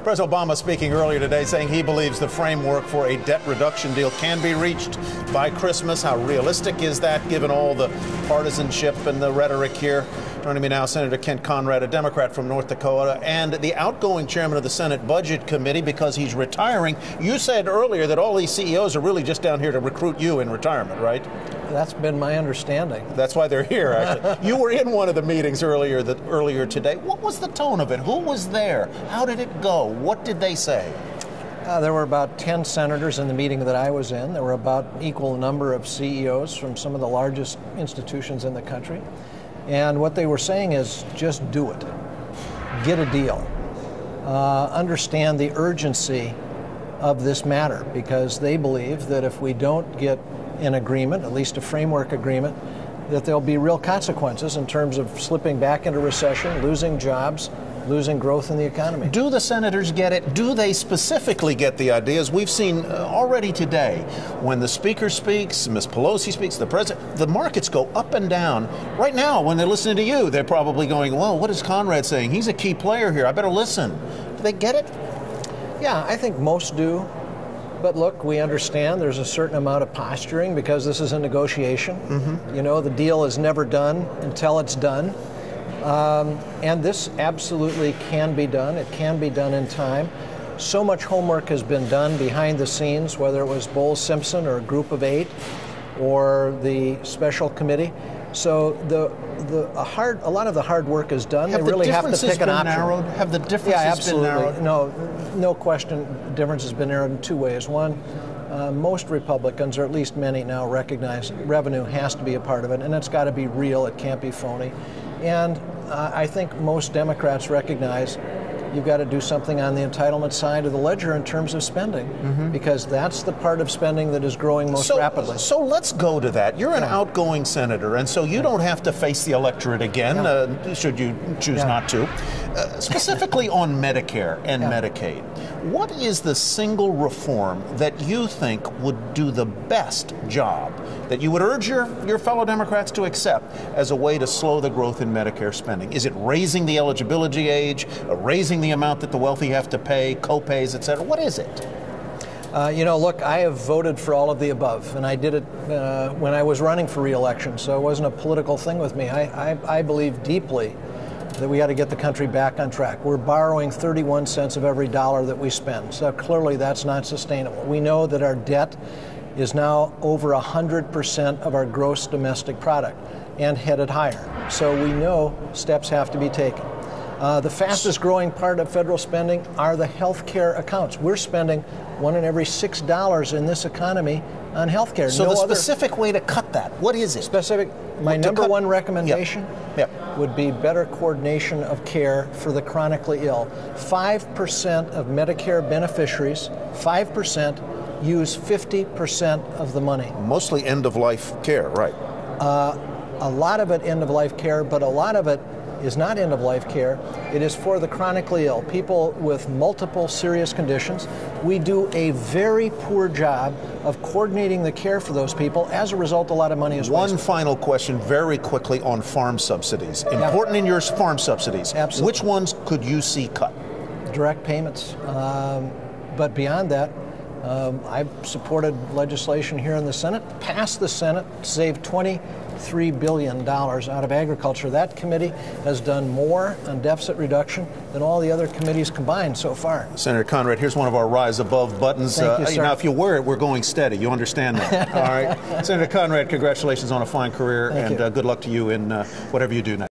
President Obama speaking earlier today saying he believes the framework for a debt reduction deal can be reached by Christmas. How realistic is that, given all the partisanship and the rhetoric here? Joining me now, Senator Kent Conrad, a Democrat from North Dakota, and the outgoing chairman of the Senate Budget Committee because he's retiring. You said earlier that all these CEOs are really just down here to recruit you in retirement, right? That's been my understanding. That's why they're here, actually. You were in one of the meetings earlier today. What was the tone of it? Who was there? How did it go? What did they say? There were about 10 senators in the meeting that I was in. There were about equal number of CEOs from some of the largest institutions in the country. And what they were saying is, just do it. Get a deal. Understand the urgency of this matter, because they believe that if we don't get an agreement, at least a framework agreement, that there'll be real consequences in terms of slipping back into recession, losing jobs, losing growth in the economy. Do the senators get it? Do they specifically get the ideas? We've seen already today, when the Speaker speaks, Ms. Pelosi speaks, the President, the markets go up and down. Right now, when they're listening to you, they're probably going, well, what is Conrad saying? He's a key player here. I better listen. Do they get it? Yeah, I think most do. But look, we understand there's a certain amount of posturing because this is a negotiation. Mm-hmm. You know, the deal is never done until it's done. And this absolutely can be done. It can be done in time. So much homework has been done behind the scenes, whether it was Bowles-Simpson or a group of 8 or the special committee. So a lot of the hard work is done. They really have to pick an option. Have the differences been narrowed? No question. The difference has been narrowed in 2 ways. One, most Republicans, or at least many now, recognize revenue has to be a part of it, and it's got to be real. It can't be phony. And I think most Democrats recognize you've got to do something on the entitlement side of the ledger in terms of spending, because that's the part of spending that is growing most rapidly. So let's go to that. You're an outgoing senator, and so you don't have to face the electorate again, should you choose not to. Specifically on Medicare and Medicaid, what is the single reform that you think would do the best job, that you would urge your fellow Democrats to accept as a way to slow the growth in Medicare spending? Is it raising the eligibility age, raising the amount that the wealthy have to pay, co-pays, et cetera? What is it? Look, I have voted for all of the above, and I did it when I was running for re-election, so it wasn't a political thing with me. I believe deeply that we got to get the country back on track. We're borrowing 31 cents of every dollar that we spend, so clearly that's not sustainable. We know that our debt is now over 100% of our gross domestic product and headed higher. So we know steps have to be taken. The fastest growing part of federal spending are the health care accounts. We're spending $1 in every $6 in this economy on health care. So the specific way to cut that, what is it? My number one recommendation would be better coordination of care for the chronically ill. 5% of Medicare beneficiaries, 5%, use 50% of the money. Mostly end-of-life care, right? A lot of it end-of-life care, but a lot of it is not end-of-life care. It is for the chronically ill, people with multiple serious conditions. We do a very poor job of coordinating the care for those people. As a result, a lot of money is wasted. One final question very quickly on farm subsidies. Important in your farm subsidies. Absolutely. Which ones could you see cut? Direct payments. But beyond that, I've supported legislation here in the Senate, passed the Senate, saved $23 billion out of agriculture. That committee has done more on deficit reduction than all the other committees combined so far. Senator Conrad, here's one of our Rise Above buttons. Thank you, sir. Now, if you wear it, we're going steady. You understand that? All right. Senator Conrad, congratulations on a fine career, and good luck to you in whatever you do next.